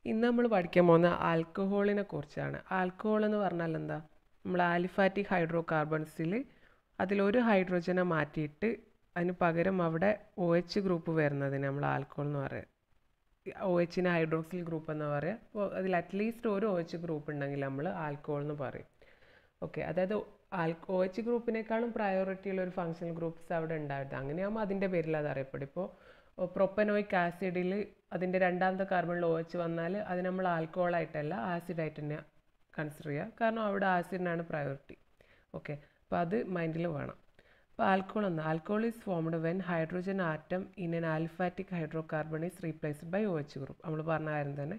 ഇന്ന് നമ്മൾ പഠിക്കാൻ പോകുന്ന ആൽക്കഹോളിനെ കുറിച്ചാണ്. ആൽക്കഹോൾ എന്ന് പറഞ്ഞാൽ എന്താ? നമ്മൾ ആലിഫാറ്റിക് ഹൈഡ്രോ കാർബൺസിൽ അതിലൊരു ഹൈഡ്രോജനെ മാറ്റിയിട്ട് അതിന് പകരം അവിടെ OH ഗ്രൂപ്പ് വരുന്നതിന് നമ്മൾ ആൽക്കഹോൾ എന്ന് പറയുക. OHന് ഹൈഡ്രോക്സിൽ ഗ്രൂപ്പ് എന്ന് പറയുക. അപ്പോൾ അതിൽ അറ്റ്ലീസ്റ്റ് ഒരു OH ഗ്രൂപ്പ് ഉണ്ടെങ്കിൽ നമ്മൾ ആൽക്കഹോൾ എന്ന് പറയും. ഓക്കെ, അതായത് OH ഗ്രൂപ്പിനേക്കാളും പ്രയോറിറ്റി ഉള്ള ഒരു ഫങ്ഷണൽ ഗ്രൂപ്പ്സ് അവിടെ ഉണ്ടായിരുന്നു. അങ്ങനെയാകുമ്പോൾ അതിൻ്റെ പേരിൽ അത് അറിയപ്പെടും. ഇപ്പോൾ പ്രൊപ്പനോയിക് ആസിഡിൽ അതിൻ്റെ രണ്ടാമത്തെ കാർബണിൽ OH വന്നാൽ അത് നമ്മൾ ആൽക്കഹോളായിട്ടല്ല ആസിഡായിട്ട് തന്നെ കൺസിഡർ ചെയ്യുക. കാരണം അവിടെ ആസിഡിനാണ് പ്രയോറിറ്റി. ഓക്കെ, അപ്പോൾ അത് മൈൻഡിൽ വേണം. അപ്പോൾ alcohol is formed when hydrogen atom in an aliphatic hydrocarbon is replaced by OH group. നമ്മൾ പറഞ്ഞ കാര്യം തന്നെ.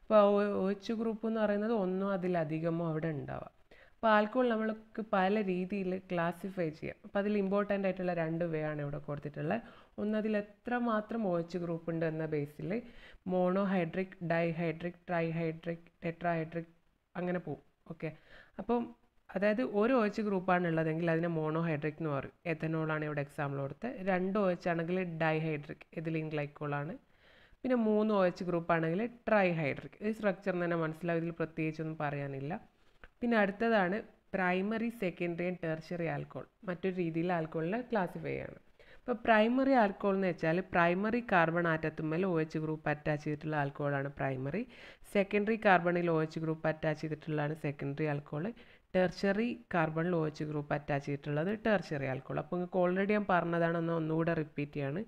അപ്പോൾ OH ഗ്രൂപ്പ് എന്ന് പറയുന്നത് ഒന്നോ അതിലധികമോ അവിടെ ഉണ്ടാവുക. അപ്പോൾ ആൽക്കഹോൾ നമ്മൾക്ക് പല രീതിയിൽ ക്ലാസിഫൈ ചെയ്യാം. അപ്പോൾ അതിൽ ഇമ്പോർട്ടൻ്റ് ആയിട്ടുള്ള 2 വേ ആണ് ഇവിടെ കൊടുത്തിട്ടുള്ളത്. ഒന്ന്, അതിൽ എത്രമാത്രം OH ഗ്രൂപ്പ് ഉണ്ട് എന്ന ബേസിൽ മോണോഹൈഡ്രിക്, ഡൈഹൈഡ്രിക്, ട്രൈഹൈഡ്രിക്, ടെട്രാഹൈഡ്രിക് അങ്ങനെ പോവും. ഓക്കെ, അപ്പം അതായത് ഒരു OH ഗ്രൂപ്പാണ് ഉള്ളതെങ്കിൽ അതിനെ മോണോഹൈഡ്രിക് എന്ന് പറയും. എഥനോളാണ് ഇവിടെ എക്സാമ്പിൾ കൊടുത്ത്. 2 OH ആണെങ്കിൽ ഡൈഹൈഡ്രിക്, എഥിലീൻ ഗ്ലൈക്കോളാണ്. പിന്നെ 3 OH ഗ്രൂപ്പ് ആണെങ്കിൽ ട്രൈഹൈഡ്രിക്. ഈ സ്ട്രക്ചർ തന്നെ മനസ്സിലാവും, ഇതിൽ പ്രത്യേകിച്ചൊന്നും പറയാനില്ല. പിന്നെ അടുത്തതാണ് primary, secondary and tertiary alcohol. മറ്റൊരു രീതിയിൽ ആൽക്കഹോളിനെ ക്ലാസിഫൈ ചെയ്യാണ്. ഇപ്പോൾ പ്രൈമറി ആൽക്കഹോൾ എന്ന് വെച്ചാൽ പ്രൈമറി കാർബൺ ആറ്റത്തുമ്മൽ OH ഗ്രൂപ്പ് അറ്റാച്ച് ചെയ്തിട്ടുള്ള ആൽക്കഹോളാണ് പ്രൈമറി. സെക്കൻഡറി കാർബണിൽ OH ഗ്രൂപ്പ് അറ്റാച്ച് ചെയ്തിട്ടുള്ളതാണ് സെക്കൻഡറി ആൽക്കഹോൾ. ടെർഷ്യറി കാർബണിൽ OH ഗ്രൂപ്പ് അറ്റാച്ച് ചെയ്തിട്ടുള്ളത് ടെർഷ്യറി ആൽക്കഹോൾ. അപ്പോൾ നിങ്ങൾക്ക് ഓൾറെഡി ഞാൻ പറഞ്ഞതാണ്, ഒന്നുകൂടെ റിപ്പീറ്റ് ചെയ്യാണ്.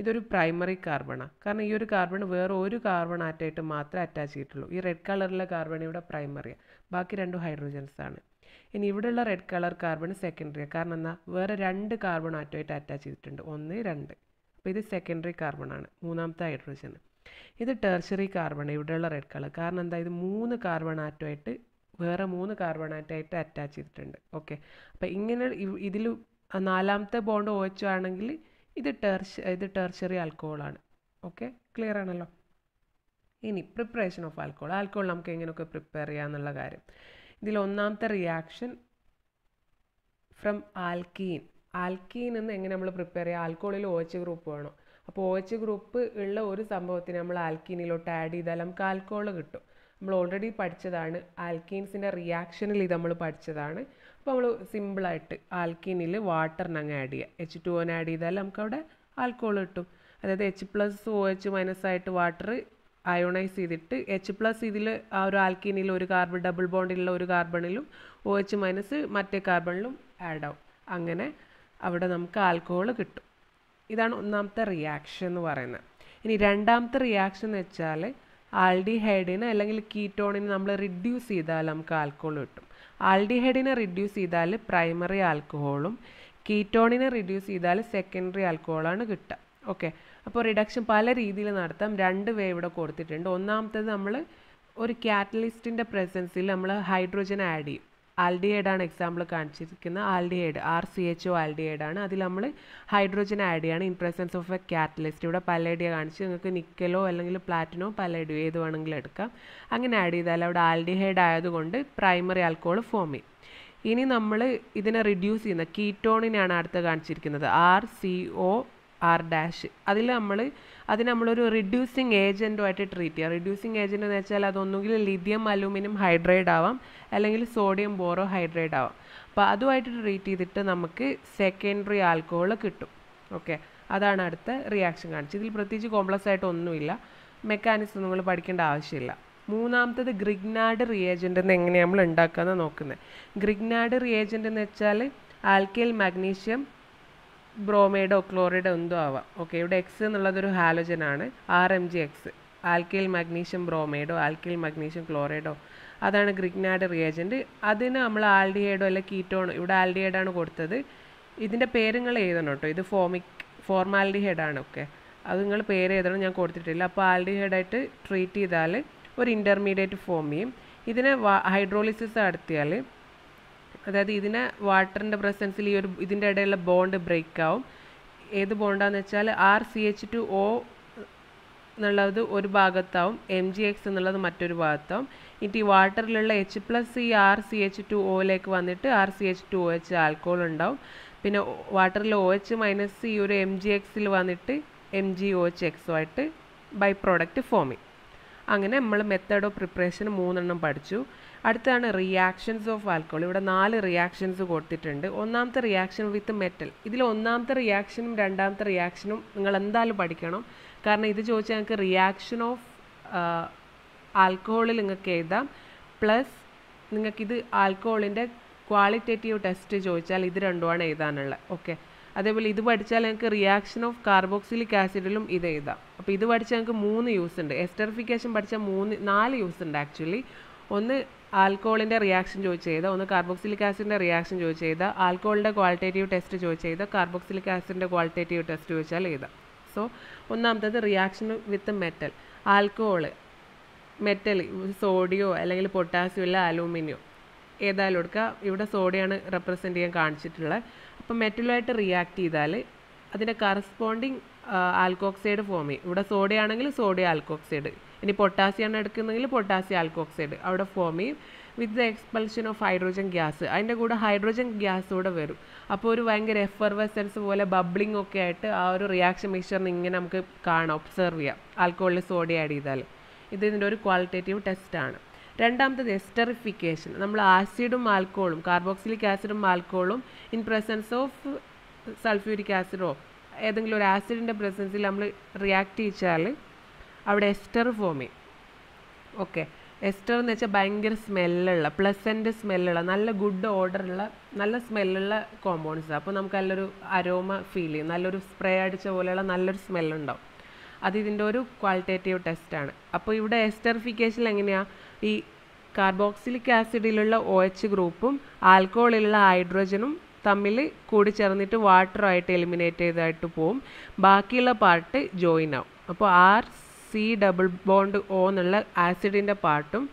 ഇതൊരു പ്രൈമറി കാർബണാണ്. കാരണം ഈ ഒരു കാർബൺ വേറെ ഒരു കാർബൺ ആറ്റായിട്ട് മാത്രമേ അറ്റാച്ച് ചെയ്തിട്ടുള്ളൂ. ഈ റെഡ് കളറിലെ കാർബൺ ഇവിടെ പ്രൈമറിയാണ്, ബാക്കി 2 ഹൈഡ്രോജൻസ് ആണ്. ഇനി ഇവിടെയുള്ള റെഡ് കളർ കാർബൺ സെക്കൻഡറിയാണ്. കാരണം എന്താ? വേറെ 2 കാർബൺ ആറ്റമായിട്ട് അറ്റാച്ച് ചെയ്തിട്ടുണ്ട്, 1, 2. അപ്പോൾ ഇത് സെക്കൻഡറി കാർബൺ ആണ്, മൂന്നാമത്തെ ഹൈഡ്രോജൻ. ഇത് ടെർഷ്യറി കാർബൺ, ഇവിടെയുള്ള റെഡ് കളർ. കാരണം എന്താ? ഇത് 3 കാർബൺ ആറ്റമായിട്ട് വേറെ 3 കാർബൺ ആറ്റമായിട്ട് അറ്റാച്ച് ചെയ്തിട്ടുണ്ട്. ഓക്കെ, അപ്പോൾ ഇങ്ങനെ ഇതിൽ 4ാമത്തെ ബോണ്ട് OH ആണെങ്കിൽ ഇത് ടെർഷ്യറി ആൽക്കഹോളാണ്. ഓക്കെ, ക്ലിയർ ആണല്ലോ? ഇനി പ്രിപ്പറേഷൻ ഓഫ് ആൽക്കഹോൾ നമുക്ക് എങ്ങനെയൊക്കെ പ്രിപ്പയർ ചെയ്യാമെന്നുള്ള കാര്യം. ഇതിൽ ഒന്നാമത്തെ റിയാക്ഷൻ ഫ്രം ആൽക്കീൻ എന്ന് എങ്ങനെ നമ്മൾ പ്രിപ്പയർ ചെയ്യുക? ആൽക്കഹോളിൽ OH ഗ്രൂപ്പ് വേണം. അപ്പോൾ OH ഗ്രൂപ്പ് ഉള്ള ഒരു സംഭവത്തിന് നമ്മൾ ആൽക്കീനിലോട്ട് ആഡ് ചെയ്താൽ നമുക്ക് ആൽക്കഹോൾ കിട്ടും. നമ്മൾ ഓൾറെഡി പഠിച്ചതാണ്, ആൽക്കീൻസിൻ്റെ റിയാക്ഷനിൽ ഇത് നമ്മൾ പഠിച്ചതാണ്. അപ്പോൾ നമ്മൾ സിമ്പിളായിട്ട് ആൽക്കീനിൽ വാട്ടറിന് അങ്ങ് ആഡ് ചെയ്യുക. H2O ആഡ് ചെയ്താൽ നമുക്കവിടെ ആൽക്കഹോൾ കിട്ടും. അതായത് H+OH- ആയിട്ട് വാട്ടർ അയോണൈസ് ചെയ്തിട്ട് H+ ഇതിൽ ആ ഒരു ആൽക്കീനിൽ ഒരു കാർബൺ, ഡബിൾ ബോണ്ടിലുള്ള ഒരു കാർബണിലും OH- മറ്റേ കാർബണിലും ആഡ് ആവും. അങ്ങനെ അവിടെ നമുക്ക് ആൽക്കഹോൾ കിട്ടും. ഇതാണ് ഒന്നാമത്തെ റിയാക്ഷൻ എന്ന് പറയുന്നത്. ഇനി രണ്ടാമത്തെ റിയാക്ഷൻ എന്ന് വെച്ചാൽ ആൽഡിഹൈഡിനെ അല്ലെങ്കിൽ കീറ്റോണിനെ നമ്മൾ റിഡ്യൂസ് ചെയ്താൽ നമുക്ക് ആൽക്കഹോൾ കിട്ടും. ആൽഡിഹൈഡിനെ റിഡ്യൂസ് ചെയ്താൽ പ്രൈമറി ആൽക്കഹോളും കീറ്റോണിനെ റിഡ്യൂസ് ചെയ്താൽ സെക്കൻഡറി ആൽക്കഹോളാണ് കിട്ടുക. ഓക്കെ, അപ്പോൾ റിഡക്ഷൻ പല രീതിയിൽ നടത്താം. 2 വേ ഇവിടെ കൊടുത്തിട്ടുണ്ട്. ഒന്നാമത്തേത്, നമ്മൾ ഒരു കാറ്റലിസ്റ്റിൻ്റെ പ്രസൻസിൽ നമ്മൾ ഹൈഡ്രോജൻ ആഡ് ചെയ്യും. ആൽഡിഹൈഡാണ് എക്സാമ്പിൾ കാണിച്ചിരിക്കുന്ന ആൽഡിഹൈഡ്, RCHO ആൽഡിഹൈഡാണ്. അതിൽ നമ്മൾ ഹൈഡ്രോജൻ ആഡ് ചെയ്യാണ് in presence of a catalyst. ഇവിടെ പലേഡിയ കാണിച്ച്, നിങ്ങൾക്ക് നിക്കലോ അല്ലെങ്കിൽ പ്ലാറ്റിനോ പലേഡിയോ ഏത് വേണമെങ്കിലും എടുക്കാം. അങ്ങനെ ആഡ് ചെയ്താൽ അവിടെ ആൽഡിഹൈഡ് ആയതുകൊണ്ട് പ്രൈമറി ആൽക്കഹോൾ ഫോം ചെയ്യും. ഇനി നമ്മൾ ഇതിനെ റിഡ്യൂസ് ചെയ്യുന്ന കീറ്റോണിനെയാണ് അടുത്ത് കാണിച്ചിരിക്കുന്നത്, RCOR-. അതിന് നമ്മളൊരു റിഡ്യൂസിങ് ഏജൻറ്റുമായിട്ട് ട്രീറ്റ് ചെയ്യുക. റിഡ്യൂസിങ് ഏജൻറ്റ് എന്ന് വെച്ചാൽ അതൊന്നുകിൽ ലിഥിയം അലൂമിനിയം ഹൈഡ്രൈഡ് ആവാം, അല്ലെങ്കിൽ സോഡിയം ബോറോ ഹൈഡ്രൈഡ് ആവാം. അപ്പോൾ അതുമായിട്ട് ട്രീറ്റ് ചെയ്തിട്ട് നമുക്ക് സെക്കൻഡറി ആൽക്കഹോൾ കിട്ടും. ഓക്കെ, അതാണ് അടുത്ത റിയാക്ഷൻ കാണിച്ചത്. ഇതിൽ പ്രത്യേകിച്ച് കോംപ്ലക്സ് ആയിട്ട് ഒന്നുമില്ല, മെക്കാനിസം നിങ്ങൾ പഠിക്കേണ്ട ആവശ്യമില്ല. മൂന്നാമത്തത് ഗ്രിഗ്നാർഡ് റിയേജൻ്റ് എന്ന് എങ്ങനെയാണ് നമ്മൾ ഉണ്ടാക്കാമെന്ന് നോക്കുന്നത്. ഗ്രിഗ്നാർഡ് റിയേജൻ്റ് എന്ന് വെച്ചാൽ ആൽക്കൈൽ മാഗ്നീഷ്യം ബ്രോമൈഡോ ക്ലോറൈഡോ എന്തോ ആവാം. ഓക്കെ, ഇവിടെ X എന്നുള്ളതൊരു ഹാലോജനാണ്, RMgX, ആൽക്കൈൽ മാഗ്നീഷ്യം ബ്രോമൈഡോ, ആൽക്കൈൽ മാഗ്നീഷ്യം ക്ലോറൈഡോ, അതാണ് ഗ്രിഗ്നാർഡ് റിയേജൻറ്റ്. അതിന് നമ്മൾ ആൽഡിഹൈഡോ അല്ല കീറ്റോൺ, ഇവിടെ ആൽഡിഹൈഡാണ് കൊടുത്തത്. ഇതിൻ്റെ പേര് നിങ്ങൾ എഴുതണം കേട്ടോ. ഇത് ഫോർമാൽഡിഹൈഡാണ്. ഓക്കെ, അത് നിങ്ങൾ പേര് എഴുതണം, ഞാൻ കൊടുത്തിട്ടില്ല. അപ്പോൾ ആൽഡിഹൈഡായിട്ട് ട്രീറ്റ് ചെയ്താൽ ഒരു ഇൻ്റർമീഡിയറ്റ് ഫോം ചെയ്യും. ഇതിനെ ഹൈഡ്രോളിസിസ് നടത്തിയാൽ, അതായത് ഇതിനെ വാട്ടറിൻ്റെ പ്രസൻസിൽ ഇതിൻ്റെ ഇടയിലുള്ള ബോണ്ട് ബ്രേക്ക് ആവും. ഏത് ബോണ്ടാന്ന് വെച്ചാൽ RCH2O എന്നുള്ളത് ഒരു ഭാഗത്താവും, MgX എന്നുള്ളത് മറ്റൊരു ഭാഗത്താവും. എന്നിട്ട് ഈ വാട്ടറിലുള്ള H+ ഈ RCH2Oയിലേക്ക് വന്നിട്ട് RCH2OH ആൽക്കഹോൾ ഉണ്ടാവും. പിന്നെ വാട്ടറിൽ OH- ഈ ഒരു MgXൽ വന്നിട്ട് MgOHXO ആയിട്ട് ബൈ പ്രോഡക്റ്റ് ഫോം ചെയ്യും. അങ്ങനെ നമ്മൾ മെത്തേഡ് ഓഫ് പ്രിപ്പറേഷൻ 3 പഠിച്ചു. അടുത്താണ് റിയാക്ഷൻസ് ഓഫ് ആൽക്കഹോൾ. ഇവിടെ 4 റിയാക്ഷൻസ് കൊടുത്തിട്ടുണ്ട്. ഒന്നാമത്തെ റിയാക്ഷൻ വിത്ത് മെറ്റൽ. ഇതിൽ ഒന്നാമത്തെ റിയാക്ഷനും രണ്ടാമത്തെ റിയാക്ഷനും നിങ്ങൾ എന്തായാലും പഠിക്കണം. കാരണം ഇത് ചോദിച്ചാൽ നിങ്ങൾക്ക് റിയാക്ഷൻ ഓഫ് ആൽക്കഹോളിൽ നിങ്ങൾക്ക് എഴുതാം, പ്ലസ് നിങ്ങൾക്കിത് ആൽക്കഹോളിൻ്റെ ക്വാളിറ്റേറ്റീവ് ടെസ്റ്റ് ചോദിച്ചാൽ ഇത് രണ്ടുമാണ് എഴുതാനുള്ളത്. ഓക്കെ, അതേപോലെ ഇത് പഠിച്ചാൽ നിങ്ങൾക്ക് റിയാക്ഷൻ ഓഫ് കാർബോക്സിലിക് ആസിഡിലും ഇത് എഴുതാം. അപ്പോൾ ഇത് പഠിച്ചാൽ നിങ്ങൾക്ക് 3 യൂസ് ഉണ്ട്. എസ്റ്ററിഫിക്കേഷൻ പഠിച്ചാൽ 4 യൂസ് ഉണ്ട് ആക്ച്വലി. ഒന്ന് ആൽക്കഹോളിൻ്റെ റിയാക്ഷൻ ചോദിച്ച് ചെയ്താൽ, ഒന്ന് കാർബോക്സിലിക് ആസിഡിൻ്റെ റിയാക്ഷൻ ചോദിച്ച് ചെയ്താൽ, ആൽക്കഹോളിൻ്റെ ക്വാളിറ്റേറ്റീവ് ടെസ്റ്റ് ചോദിച്ച് ചെയ്താൽ, കാർബോക്സിലിക് ആസിഡിൻ്റെ ക്വാളിറ്റേറ്റീവ് ടെസ്റ്റ് ചോദിച്ചാൽ എഴുതാം. സോ ഒന്നാമത്തത് reaction with metal. Alcohol, metal, സോഡിയോ അല്ലെങ്കിൽ പൊട്ടാസ്യോ അല്ല അലൂമിനിയോ ഏതായാലും എടുക്കുക. ഇവിടെ സോഡിയാണ് റെപ്രസെൻറ്റ് ചെയ്യാൻ കാണിച്ചിട്ടുള്ളത്. അപ്പോൾ മെറ്റലുമായിട്ട് റിയാക്ട് ചെയ്താൽ അതിൻ്റെ കറസ്പോണ്ടിങ് ആൽക്കോക്സൈഡ് ഫോം ചെയ്യും. ഇവിടെ സോഡിയം ആണെങ്കിൽ സോഡിയം ആൽക്കോക്സൈഡ്, ഇനി പൊട്ടാസ്യമാണ് എടുക്കുന്നതെങ്കിൽ പൊട്ടാസ്യം ആൽക്കോക്സൈഡ് അവിടെ ഫോം ചെയ്യും with the expulsion of hydrogen gas. അതിൻ്റെ കൂടെ ഹൈഡ്രോജൻ ഗ്യാസ് കൂടെ വരും. അപ്പോൾ ഒരു ഭയങ്കര എഫർവസൻസ് പോലെ ബബ്ലിംഗ് ഒക്കെ ആയിട്ട് ആ ഒരു റിയാക്ഷൻ മിക്സ്ചറിന് ഇങ്ങനെ നമുക്ക് കാണാം, ഒബ്സർവ് ചെയ്യാം ആൽക്കഹോളിൽ സോഡിയം ആഡ് ചെയ്താൽ. ഇതിൻ്റെ ഒരു ക്വാളിറ്റേറ്റീവ് ടെസ്റ്റാണ്. രണ്ടാമത്തത് എസ്റ്ററിഫിക്കേഷൻ. നമ്മൾ ആസിഡും ആൽക്കഹോളും, കാർബോക്സിലിക് ആസിഡും ആൽക്കഹോളും ഇൻ പ്രസൻസ് ഓഫ് സൾഫ്യൂരിക് ആസിഡോ ഏതെങ്കിലും ഒരു ആസിഡിൻ്റെ പ്രസൻസിൽ നമ്മൾ റിയാക്ട് ചെയ്യിച്ചാൽ അവിടെ എസ്റ്റർ ഫോം ചെയ്യും. ഓക്കെ, എസ്റ്റർ എന്ന് വെച്ചാൽ ഭയങ്കര സ്മെല്ലുള്ള, പ്ലസൻറ്റ് സ്മെല്ലുള്ള, നല്ല ഗുഡ് ഓർഡറുള്ള, നല്ല സ്മെല്ലുള്ള കോമ്പൗണ്ട്സാണ്. അപ്പോൾ നമുക്ക് നല്ലൊരു അരോമ ഫീൽ ചെയ്യും, നല്ലൊരു സ്പ്രേ അടിച്ച പോലെയുള്ള നല്ലൊരു സ്മെല്ലുണ്ടാവും. അത് ഇതിൻ്റെ ഒരു ക്വാളിറ്റേറ്റീവ് ടെസ്റ്റാണ്. അപ്പോൾ ഇവിടെ എസ്റ്ററിഫിക്കേഷൻ എങ്ങനെയാണ്? ഈ കാർബോക്സിലിക് ആസിഡിലുള്ള OH ഗ്രൂപ്പും ആൽക്കഹോളിലുള്ള ഹൈഡ്രോജനും തമ്മിൽ കൂടി ചേർന്നിട്ട് വാട്ടറുമായിട്ട് എലിമിനേറ്റ് ചെയ്തായിട്ട് പോവും. ബാക്കിയുള്ള പാർട്ട് ജോയിൻ ആവും. അപ്പോൾ RC ഡബിൾ ബോണ്ട് O എന്നുള്ള ആസിഡിൻ്റെ പാർട്ടും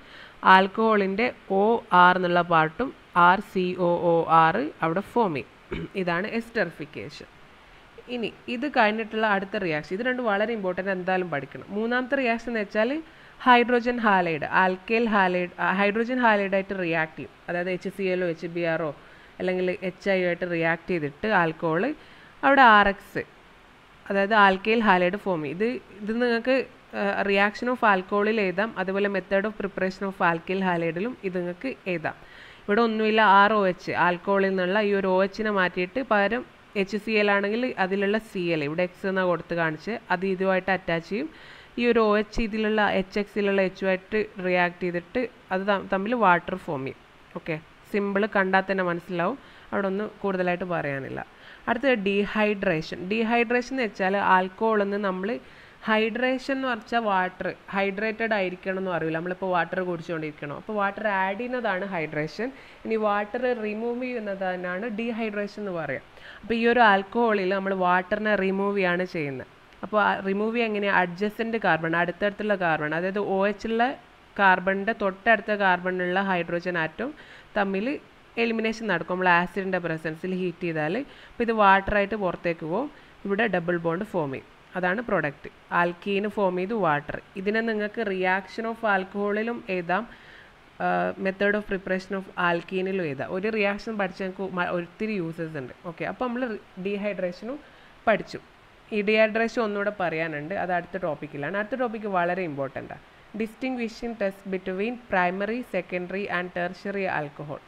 ആൽക്കഹോളിൻ്റെ OR എന്നുള്ള പാർട്ടും RCOOR അവിടെ ഫോം ചെയ്യും. ഇതാണ് എസ്റ്ററിഫിക്കേഷൻ. ഇനി ഇത് കഴിഞ്ഞിട്ടുള്ള അടുത്ത റിയാക്ഷൻ, ഇത് രണ്ടും വളരെ ഇമ്പോർട്ടൻ്റ്, എന്തായാലും പഠിക്കണം. മൂന്നാമത്തെ റിയാക്ഷൻ എന്ന് വെച്ചാൽ hydrogen halide, alkyl halide, hydrogen ഹാലൈഡായിട്ട് റിയാക്ട് ചെയ്യും. അതായത് HCl HBr അല്ലെങ്കിൽ HI ആയിട്ട് റിയാക്ട് ചെയ്തിട്ട് ആൽക്കഹോൾ അവിടെ RX, അതായത് ആൽക്കൈൽ ഹാലൈഡ് ഫോം ചെയ്യും. ഇത് നിങ്ങൾക്ക് റിയാക്ഷൻ ഓഫ് ആൽക്കഹോളിൽ എഴുതാം, അതുപോലെ method of preparation of alkyl ഹാലൈഡിലും ഇത് നിങ്ങൾക്ക് എഴുതാം. ഇവിടെ ഒന്നുമില്ല, ROH ആൽക്കഹോളിൽ നിന്നുള്ള ഈ ഒരു OHനെ മാറ്റിയിട്ട് പകരം HCl ആണെങ്കിൽ അതിലുള്ള Cl, ഇവിടെ X എന്നാണ് കൊടുത്ത് കാണിച്ച്, അത് ഇതുമായിട്ട് അറ്റാച്ച് ചെയ്യും. ഈ ഒരു OH ഇതിലുള്ള HXലുള്ള H-ആയിട്ട് റിയാക്ട് ചെയ്തിട്ട് അത് തമ്മിൽ വാട്ടർ ഫോം ചെയ്യും. ഓക്കെ, സിമ്പിൾ, കണ്ടാൽ തന്നെ മനസ്സിലാവും, അവിടെ ഒന്നും കൂടുതലായിട്ട് പറയാനില്ല. അടുത്തത് ഡീഹൈഡ്രേഷൻ. ഡീഹൈഡ്രേഷൻ എന്ന് വെച്ചാൽ ആൽക്കഹോളിൽ നിന്ന് നമ്മൾ, ഹൈഡ്രേഷൻ എന്ന് പറഞ്ഞാൽ വാട്ടർ ഹൈഡ്രേറ്റഡ് ആയിരിക്കണം എന്ന് പറയില്ല, നമ്മളിപ്പോൾ വാട്ടർ കുടിച്ചുകൊണ്ടിരിക്കണം. അപ്പോൾ വാട്ടർ ആഡ് ചെയ്യുന്നതാണ് ഹൈഡ്രേഷൻ. ഇനി വാട്ടർ റിമൂവ് ചെയ്യുന്നതാണ് ഡീഹൈഡ്രേഷൻ എന്ന് പറയാം. അപ്പോൾ ഈ ഒരു ആൽക്കഹോളിൽ നമ്മൾ വാട്ടറിനെ റിമൂവ് ചെയ്യാണ് ചെയ്യുന്നത്. അപ്പോൾ റിമൂവ് ചെയ്യുക എങ്ങനെയാണ്? അഡ്ജസൻറ്റ് കാർബൺ, അടുത്തടുത്തുള്ള കാർബൺ, അതായത് OH ഉള്ള കാർബണിൻ്റെ തൊട്ടടുത്ത കാർബണിലുള്ള ഹൈഡ്രോജൻ ആറ്റം തമ്മിൽ എലിമിനേഷൻ നടക്കും നമ്മൾ ആസിഡിൻ്റെ പ്രസൻസിൽ ഹീറ്റ് ചെയ്താൽ. അപ്പോൾ ഇത് വാട്ടറായിട്ട് പുറത്തേക്ക് പോകും, ഇവിടെ ഡബിൾ ബോണ്ട് ഫോം ചെയ്യും. അതാണ് പ്രൊഡക്റ്റ്. ആൽക്കീന് ഫോം ചെയ്തു വാട്ടർ. ഇതിനെ നിങ്ങൾക്ക് റിയാക്ഷൻ ഓഫ് ആൽക്കഹോളിലും എഴുതാം, മെത്തേഡ് ഓഫ് പ്രിപ്പറേഷൻ ഓഫ് ആൽക്കീനിലും എഴുതാം. ഒരു റിയാക്ഷൻ പഠിച്ചാൽ നമുക്ക് ഒത്തിരി യൂസസ് ഉണ്ട്. ഓക്കെ, അപ്പോൾ നമ്മൾ ഡീഹൈഡ്രേഷനും പഠിച്ചു. ഈ ഡീഹൈഡ്രേഷൻ ഒന്നുകൂടെ പറയാനുണ്ട്, അത് അടുത്ത ടോപ്പിക്കിലാണ്. അടുത്ത ടോപ്പിക്ക് വളരെ ഇമ്പോർട്ടൻ്റാണ്. Distinguishing test between primary, secondary and tertiary alcohol.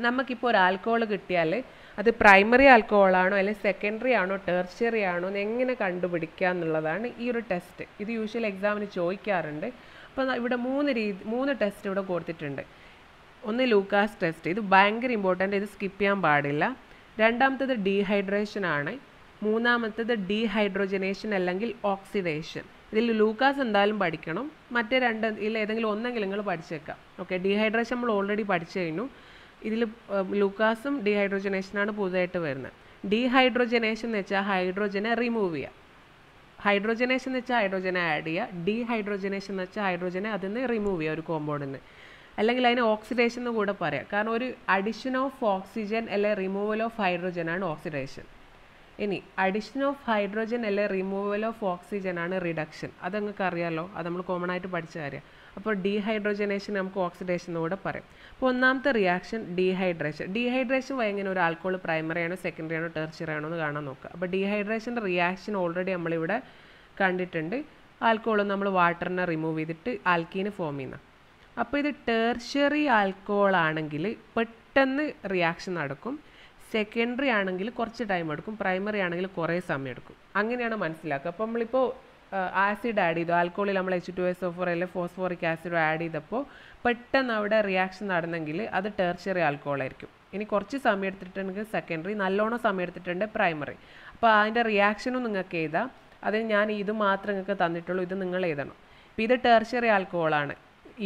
നമുക്കിപ്പോൾ ഒരു ആൽക്കഹോൾ കിട്ടിയാൽ അത് പ്രൈമറി ആൽക്കഹോൾ ആണോ അല്ലെങ്കിൽ സെക്കൻഡറി ആണോ ടെർഷ്യറി ആണോ എന്ന് എങ്ങനെ കണ്ടുപിടിക്കുക എന്നുള്ളതാണ് ഈ ഒരു ടെസ്റ്റ്. ഇത് യൂഷ്വൽ എക്സാമിന് ചോദിക്കാറുണ്ട്. അപ്പോൾ ഇവിടെ 3 ടെസ്റ്റ് ഇവിടെ കൊടുത്തിട്ടുണ്ട്. ഒന്ന് ലൂക്കാസ് ടെസ്റ്റ്, ഇത് ഭയങ്കര ഇമ്പോർട്ടൻ്റ്, ഇത് സ്കിപ്പ് ചെയ്യാൻ പാടില്ല. രണ്ടാമത്തേത് ഡീഹൈഡ്രേഷൻ ആണ്. മൂന്നാമത്തേത് ഡീഹൈഡ്രോജനേഷൻ അല്ലെങ്കിൽ ഓക്സിഡേഷൻ. ഇതിൽ ലൂക്കാസ് എന്തായാലും പഠിക്കണം, മറ്റേ ഇതിൽ ഏതെങ്കിലും ഒന്നെങ്കിലും നിങ്ങൾ പഠിച്ചേക്കാം. ഓക്കെ, ഡീഹൈഡ്രേഷൻ നമ്മൾ ഓൾറെഡി പഠിച്ചു കഴിഞ്ഞു. ഇതിൽ ലൂക്കാസും ഡീഹൈഡ്രോജനേഷനാണ് പുതുതായിട്ട് വരുന്നത്. ഡീഹൈഡ്രോജനേഷൻ എന്ന് വെച്ചാൽ ഹൈഡ്രോജനെ റിമൂവ് ചെയ്യുക, ഹൈഡ്രോജനേഷൻ എന്ന് വെച്ചാൽ ഹൈഡ്രോജനെ ആഡ് ചെയ്യുക, ഡീഹൈഡ്രോജനേഷൻ എന്ന് വെച്ചാൽ ഹൈഡ്രോജനെ അതിൽ നിന്ന് റിമൂവ് ചെയ്യുക ഒരു കോമ്പൗണ്ടിൽ നിന്ന്, അല്ലെങ്കിൽ അതിന് ഓക്സിഡേഷൻ എന്ന് കൂടെ പറയാം. കാരണം ഒരു അഡിഷൻ ഓഫ് ഓക്സിജൻ അല്ലെങ്കിൽ റിമൂവൽ ഓഫ് ഹൈഡ്രോജൻ ആണ് ഓക്സിഡേഷൻ. ഇനി അഡിഷൻ ഓഫ് ഹൈഡ്രോജൻ അല്ലെങ്കിൽ റിമൂവൽ ഓഫ് ഓക്സിജൻ ആണ് റിഡക്ഷൻ. അത് നിങ്ങൾക്ക് അറിയാമല്ലോ, അത് നമ്മൾ കോമൺ ആയിട്ട് പഠിച്ച കാര്യം. അപ്പോൾ ഡീഹൈഡ്രോജനേഷൻ നമുക്ക് ഓക്സിഡേഷൻ എന്ന് കൂടെ പറയാം. അപ്പോൾ ഒന്നാമത്തെ റിയാക്ഷൻ ഡീഹൈഡ്രേഷൻ. ഡീഹൈഡ്രേഷൻ എങ്ങനെ ഒരു ആൽക്കഹോൾ പ്രൈമറി ആണോ സെക്കൻഡറി ആണോ ടെർഷ്യറി ആണോ എന്ന് കാണാൻ നോക്കുക. അപ്പോൾ ഡീഹൈഡ്രേഷൻ്റെ റിയാക്ഷൻ ഓൾറെഡി നമ്മളിവിടെ കണ്ടിട്ടുണ്ട്. ആൽക്കഹോളും നമ്മൾ വാട്ടറിനെ റിമൂവ് ചെയ്തിട്ട് ആൽക്കീന് ഫോം ചെയ്യുന്ന. അപ്പോൾ ഇത് ടെർഷ്യറി ആൽക്കഹോൾ ആണെങ്കിൽ പെട്ടെന്ന് റിയാക്ഷൻ നടക്കും. സെക്കൻഡറി ആണെങ്കിൽ കുറച്ച് ടൈം എടുക്കും. പ്രൈമറി ആണെങ്കിൽ കുറേ സമയം എടുക്കും. അങ്ങനെയാണ് മനസ്സിലാക്കുക. അപ്പോൾ നമ്മളിപ്പോൾ ആസിഡ് ആഡ് ചെയ്തു, ആൽക്കഹോളിൽ നമ്മൾ H2SO4 അല്ലെങ്കിൽ ഫോസ്ഫോറിക് ആസിഡ് ആഡ് ചെയ്തപ്പോൾ പെട്ടെന്ന് അവിടെ റിയാക്ഷൻ നടന്നെങ്കിൽ അത് ടെർഷ്യറി ആൽക്കഹോൾ ആയിരിക്കും. ഇനി കുറച്ച് സമയം എടുത്തിട്ടുണ്ടെങ്കിൽ സെക്കൻഡറി, നല്ലോണം സമയം എടുത്തിട്ടുണ്ടെങ്കിൽ പ്രൈമറി. അപ്പോൾ അതിൻ്റെ റിയാക്ഷനും നിങ്ങൾക്ക് എഴുതാം. അത് ഞാൻ ഇത് മാത്രം നിങ്ങൾക്ക് തന്നിട്ടുള്ളൂ, ഇത് നിങ്ങൾ എഴുതണം. ഇപ്പോൾ ഇത് ടെർഷ്യറി ആൽക്കഹോളാണ്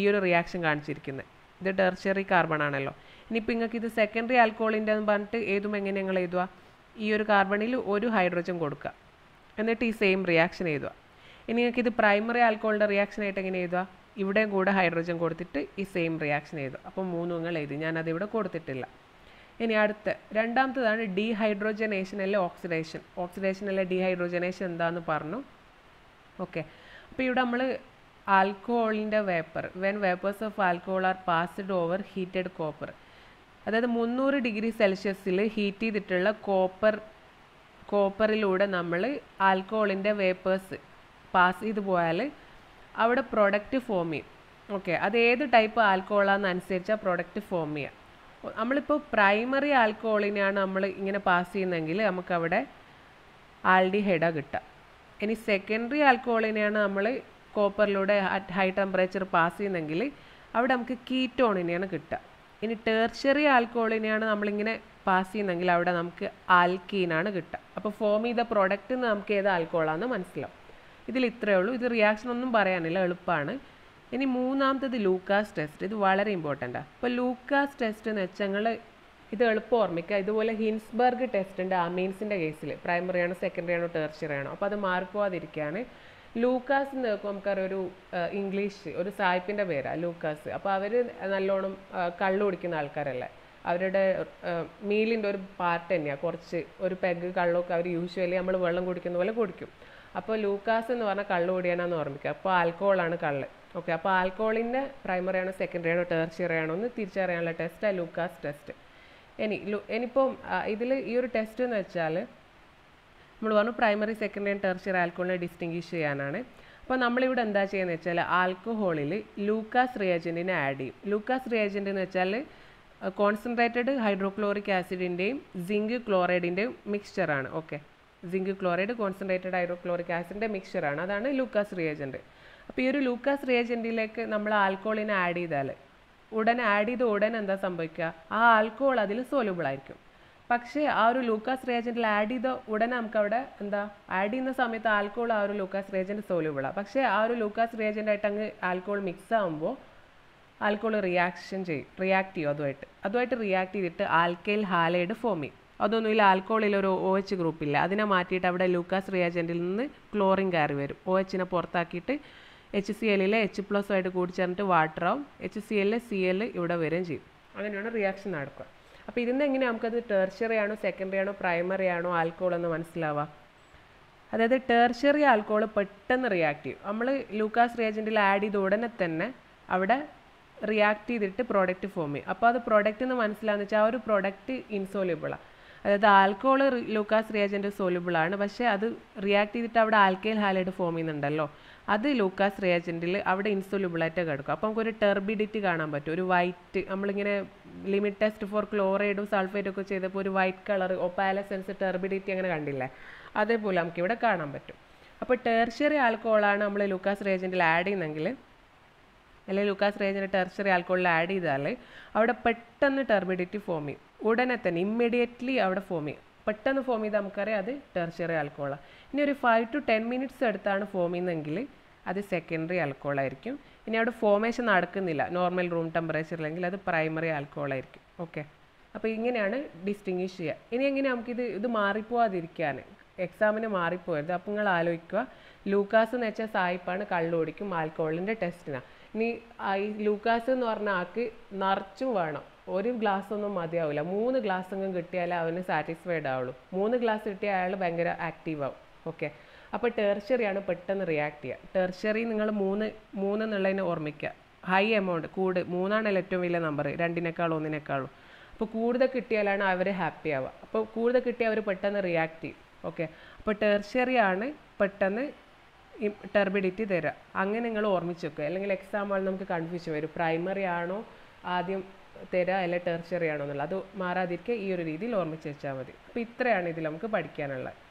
ഈ ഒരു റിയാക്ഷൻ കാണിച്ചിരിക്കുന്നത്. ഇത് ടെർഷ്യറി കാർബൺ ആണല്ലോ. ഇനിയിപ്പോൾ നിങ്ങൾക്ക് ഇത് സെക്കൻഡറി ആൽക്കഹോളിൻ്റെ എന്ന് പറഞ്ഞിട്ട് എഴുതുമ്പോൾ എങ്ങനെ നിങ്ങൾ എഴുതുക? ഈ ഒരു കാർബണിൽ ഒരു ഹൈഡ്രജൻ കൊടുക്കുക, എന്നിട്ട് ഈ സെയിം റിയാക്ഷൻ എഴുതുക. ഇനി നിങ്ങൾക്ക് ഇത് പ്രൈമറി ആൽക്കഹോളിൻ്റെ റിയാക്ഷൻ ആയിട്ട് എങ്ങനെ എഴുതുക? ഇവിടെയും കൂടെ ഹൈഡ്രജൻ കൊടുത്തിട്ട് ഈ സെയിം റിയാക്ഷൻ എഴുതുക. അപ്പോൾ 3 നിങ്ങൾ എഴുതി, ഞാനതിവിടെ കൊടുത്തിട്ടില്ല. ഇനി അടുത്ത രണ്ടാമത്തതാണ് ഡീഹൈഡ്രോജനേഷൻ അല്ലെ ഓക്സിഡേഷൻ. ഓക്സിഡേഷൻ അല്ലെ ഡീഹൈഡ്രോജനേഷൻ എന്താണെന്ന് പറഞ്ഞു. ഓക്കെ, അപ്പോൾ ഇവിടെ നമ്മൾ ആൽക്കഹോളിൻ്റെ vapour, when vapours of alcohol are passed over heated copper, അതായത് 300 ഡിഗ്രി സെൽഷ്യസിൽ ഹീറ്റ് ചെയ്തിട്ടുള്ള കോപ്പറിലൂടെ നമ്മൾ ആൽക്കഹോളിൻ്റെ വേപ്പേഴ്സ് പാസ് ചെയ്ത് പോയാൽ അവിടെ പ്രൊഡക്റ്റ് ഫോം ചെയ്യും. ഓക്കെ, അത് ഏത് ടൈപ്പ് ആൽക്കഹോളാണെന്ന് അനുസരിച്ചാണ് പ്രൊഡക്റ്റ് ഫോം ചെയ്യുക. നമ്മളിപ്പോൾ പ്രൈമറി ആൽക്കഹോളിനെയാണ് നമ്മൾ ഇങ്ങനെ പാസ് ചെയ്യുന്നതെങ്കിൽ നമുക്കവിടെ ആൽഡിഹൈഡാണ് കിട്ടുക. ഇനി സെക്കൻഡറി ആൽക്കഹോളിനെയാണ് നമ്മൾ കോപ്പറിലൂടെ അറ്റ് ഹൈ ടെമ്പറേച്ചർ പാസ് ചെയ്യുന്നതെങ്കിൽ അവിടെ നമുക്ക് കീറ്റോണിനെയാണ് കിട്ടുക. ഇനി ടെർഷ്യറി ആൽക്കഹോളിനെയാണ് നമ്മളിങ്ങനെ പാസ് ചെയ്യുന്നതെങ്കിൽ അവിടെ നമുക്ക് ആൽക്കീനാണ് കിട്ടുക. അപ്പോൾ ഫോം ചെയ്ത പ്രോഡക്റ്റ് നമുക്ക് ഏത് ആൽക്കഹോളാണെന്ന് മനസ്സിലാവും. ഇതിൽ ഇത്രയേ ഉള്ളൂ. ഇത് റിയാക്ഷൻ ഒന്നും പറയാനില്ല, എളുപ്പമാണ്. ഇനി മൂന്നാമത്തത് ലൂക്കാസ് ടെസ്റ്റ്. ഇത് വളരെ ഇമ്പോർട്ടൻ്റാണ്. അപ്പോൾ ലൂക്കാസ് ടെസ്റ്റ് എന്ന് വെച്ചാൽ ഞങ്ങൾ ഇത് എളുപ്പം ഓർമ്മിക്കുക. ഇതുപോലെ ഹിൻസ്ബർഗ് ടെസ്റ്റ് ഉണ്ട് അമീൻസിൻ്റെ കേസിൽ, പ്രൈമറി ആണോ സെക്കൻഡറി ആണോ ടെർഷ്യറി ആണോ. അപ്പോൾ അത് മാറിപ്പോവാതിരിക്കുകയാണ്. ലൂക്കാസ് എന്ന് കേൾക്കുമ്പോൾ നമുക്കറിയൊരു ഇംഗ്ലീഷ് ഒരു സായിപ്പിൻ്റെ പേരാണ് ലൂക്കാസ്. അപ്പോൾ അവർ നല്ലോണം കള്ളു കുടിക്കുന്ന ആൾക്കാരല്ലേ. അവരുടെ മീലിൻ്റെ ഒരു പാർട്ട് തന്നെയാണ്, കുറച്ച് ഒരു പെഗ് കള്ളൊക്കെ അവർ യൂഷ്വലി നമ്മൾ വെള്ളം കുടിക്കുന്ന പോലെ കുടിക്കും. അപ്പോൾ ലൂക്കാസ് എന്ന് പറഞ്ഞാൽ കള്ളു കുടിയാനാന്ന് ഓർമ്മിക്കുക. അപ്പോൾ ആൽക്കഹോളാണ് കള്ള്. ഓക്കെ, അപ്പോൾ ആൽക്കഹോളിൻ്റെ പ്രൈമറി ആണോ സെക്കൻഡറി ആണോ ടെർഷ്യറി ആണോ എന്ന് തിരിച്ചറിയാനുള്ള ടെസ്റ്റാണ് ലൂക്കാസ് ടെസ്റ്റ്. ഇനിയിപ്പം ഇതിൽ ഈ ഒരു ടെസ്റ്റ് എന്ന് വെച്ചാൽ നമ്മൾ പറഞ്ഞു പ്രൈമറി സെക്കൻഡറി ആൻഡ് ടെർഷ്യറി ആൽക്കഹോളിനെ ഡിസ്റ്റിങ്വിഷ് ചെയ്യാനാണ്. അപ്പോൾ നമ്മളിവിടെ എന്താ ചെയ്യുന്നത് വെച്ചാൽ ആൽക്കഹോളിൽ ലൂക്കാസ് റിയേജൻറ്റിനെ ആഡ് ചെയ്യും. ലൂക്കാസ് റിയേജൻറ്റ് എന്ന് വെച്ചാൽ കോൺസെൻട്രേറ്റഡ് ഹൈഡ്രോക്ലോറിക് ആസിഡിൻ്റെയും സിങ്ക് ക്ലോറൈഡിൻ്റെയും മിക്സ്ചറാണ്. Okay, zinc chloride concentrated hydrochloric ആസിഡിൻ്റെ മിക്സ്ചറാണ്, അതാണ് ലൂക്കാസ് റിയേജൻറ്റ്. അപ്പോൾ ഈ ഒരു ലൂക്കാസ് റിയേജൻറ്റിലേക്ക് നമ്മൾ ആൽക്കഹോളിനെ ആഡ് ചെയ്താൽ ഉടനെ എന്താ സംഭവിക്കുക? ആ ആൽക്കഹോൾ അതിൽ സോലുബിൾ ആയിരിക്കും. പക്ഷേ ആ ഒരു ലൂക്കാസ് റിയേജൻറ്റിൽ ആഡ് ചെയ്ത ഉടനെ നമുക്കവിടെ എന്താ ആഡ് ചെയ്യുന്ന സമയത്ത് ആൽക്കഹോൾ ആ ഒരു ലൂക്കാസ് റിയേജൻറ്റ് സോലുബിളാണ്. പക്ഷേ ആ ഒരു ലൂക്കാസ് റിയേജൻ്റായിട്ട് അങ്ങ് ആൽക്കഹോൾ മിക്സ് ആകുമ്പോൾ ആൽക്കഹോൾ റിയാക്ട് ചെയ്യും അതുമായിട്ട് റിയാക്ട് ചെയ്തിട്ട് ആൽക്കൈൽ ഹാലൈഡ് ഫോം ചെയ്യും. അതൊന്നുമില്ല, ആൽക്കഹോളിൽ ഒരു OH ഗ്രൂപ്പില്ല, അതിനെ മാറ്റിയിട്ട് അവിടെ ലൂക്കാസ് റിയേജൻറ്റിൽ നിന്ന് ക്ലോറിൻ കയറി വരും. OHനെ പുറത്താക്കിയിട്ട് HClലെ H+ ആയിട്ട് കൂടിച്ചേർന്നിട്ട് വാട്ടർ ആവും. HClലെ Cl ഇവിടെ വരികയും ചെയ്യും. അങ്ങനെയാണ് റിയാക്ഷൻ നടക്കുക. അപ്പോൾ ഇതിന്ന് എങ്ങനെ നമുക്കത് ടെർഷ്യറി ആണോ സെക്കൻഡറി ആണോ പ്രൈമറി ആണോ ആൽക്കഹോൾ എന്ന് മനസ്സിലാവുക? അതായത് ടെർഷ്യറി ആൽക്കഹോൾ പെട്ടെന്ന് റിയാക്ട് ചെയ്യും. നമ്മൾ ലൂക്കാസ് റിയേജൻറ്റിൽ ആഡ് ചെയ്ത ഉടനെ തന്നെ അവിടെ റിയാക്ട് ചെയ്തിട്ട് പ്രോഡക്റ്റ് ഫോം ചെയ്യും. അപ്പോൾ അത് പ്രോഡക്റ്റ് എന്ന് മനസ്സിലാവുന്ന വെച്ചാൽ ആ ഒരു പ്രോഡക്റ്റ് ഇൻസോല്യൂബിളാണ്. അതായത് ആൽക്കഹോൾ ലൂക്കാസ് റിയേജൻറ്റ് സോല്യൂബിളാണ്, പക്ഷേ അത് റിയാക്ട് ചെയ്തിട്ട് അവിടെ ആൽക്കൈൽ ഹാലൈഡ് ഫോം ചെയ്യുന്നുണ്ടല്ലോ, അത് ലൂക്കാസ് റിയേജൻറ്റിൽ അവിടെ ഇൻസോല്യൂബിളായിട്ട് കിടക്കും. അപ്പോൾ നമുക്കൊരു ടെർബിഡിറ്റി കാണാൻ പറ്റും, ഒരു വൈറ്റ്. നമ്മളിങ്ങനെ ലിമിറ്റ് ടെസ്റ്റ് ഫോർ ക്ലോറൈഡും സൾഫേറ്റും ഒക്കെ ചെയ്തപ്പോൾ ഒരു വൈറ്റ് കളർ ഒപ്പാലസെൻസ് ടെർബിഡിറ്റി അങ്ങനെ കണ്ടില്ലേ, അതേപോലെ നമുക്കിവിടെ കാണാൻ പറ്റും. അപ്പോൾ ടെർഷ്യറി ആൽക്കഹോളാണ് നമ്മൾ ലൂക്കാസ് റിയേജൻറ്റിൽ ആഡ് ചെയ്യുന്നതെങ്കിൽ, അല്ലെങ്കിൽ ലൂക്കാസ് റിയേജൻറ്റ് ടെർഷ്യറി ആൽക്കഹോളിൽ ആഡ് ചെയ്താൽ അവിടെ പെട്ടെന്ന് ടെർബിഡിറ്റി ഫോം ചെയ്യും. ഉടനെ തന്നെ ഇമ്മീഡിയറ്റ്ലി അവിടെ ഫോം ചെയ്യും. പെട്ടെന്ന് ഫോം ചെയ്ത് നമുക്കറിയാം അത് ടെർഷ്യറി ആൽക്കഹോളാണ്. ഇനി ഒരു 5 to 10 minutes എടുത്താണ് ഫോം ചെയ്യുന്നതെങ്കിൽ അത് സെക്കൻഡറി ആൽക്കഹോളായിരിക്കും. ഇനി അവിടെ ഫോമേഷൻ നടക്കുന്നില്ല നോർമൽ റൂം ടെമ്പറേച്ചറിലെങ്കിൽ അത് പ്രൈമറി ആൽക്കഹോളായിരിക്കും. ഓക്കെ, അപ്പോൾ ഇങ്ങനെയാണ് ഡിസ്റ്റിങ്വിഷ് ചെയ്യുക. ഇനി എങ്ങനെ നമുക്കിത് മാറിപ്പോവാതിരിക്കാൻ, എക്സാമിന് മാറിപ്പോയത്? അപ്പോൾ നിങ്ങൾ ആലോചിക്കുക, ലൂക്കാസ് എന്ന് വെച്ചാൽ സായിപ്പാണ്, കള്ളു കുടിക്കും, ആൽക്കഹോളിൻ്റെ ടെസ്റ്റിനാണ്. ഇനി ഈ ലൂക്കാസ് എന്ന് പറഞ്ഞ ആൾക്ക് നിറച്ചും വേണം, ഒരു ഗ്ലാസ് ഒന്നും മതിയാവില്ല, 3 ഗ്ലാസ് എങ്കിലും കിട്ടിയാലേ അവന് സാറ്റിസ്ഫൈഡ് ആവുള്ളൂ. 3 ഗ്ലാസ് കിട്ടിയാൽ അയാൾ ഭയങ്കര ആക്റ്റീവ് ആവും. ഓക്കെ, അപ്പോൾ ടെർഷ്യറിയാണ് പെട്ടെന്ന് റിയാക്ട് ചെയ്യുക. ടെർഷ്യറി നിങ്ങൾ 3 എന്നുള്ളതിനെ ഓർമ്മിക്കുക. ഹൈ എമൗണ്ട് 3ആണല്ലോ ഏറ്റവും വലിയ നമ്പർ, 2നേക്കാളും 1നേക്കാളും. അപ്പോൾ കൂടുതൽ കിട്ടിയാലാണ് അവർ ഹാപ്പി ആവുക. അപ്പോൾ കൂടുതൽ കിട്ടിയാൽ അവർ പെട്ടെന്ന് റിയാക്ട് ചെയ്യും. ഓക്കെ, അപ്പോൾ ടെർഷ്യറിയാണ് പെട്ടെന്ന് ടെർബിഡിറ്റി തരിക. അങ്ങനെ നിങ്ങൾ ഓർമ്മിച്ച് വെക്കുക. അല്ലെങ്കിൽ എക്സാം ആൾ നമുക്ക് കൺഫ്യൂഷൻ വരും, പ്രൈമറി ആണോ ആദ്യം തരിക അല്ലെങ്കിൽ ടെർഷ്യറി ആണോ എന്നുള്ളത്. അത് മാറാതിരിക്കുക ഈ ഒരു രീതിയിൽ ഓർമ്മിച്ച് വെച്ചാൽ മതി. അപ്പോൾ ഇത്രയാണ് ഇതിൽ നമുക്ക് പഠിക്കാനുള്ളത്.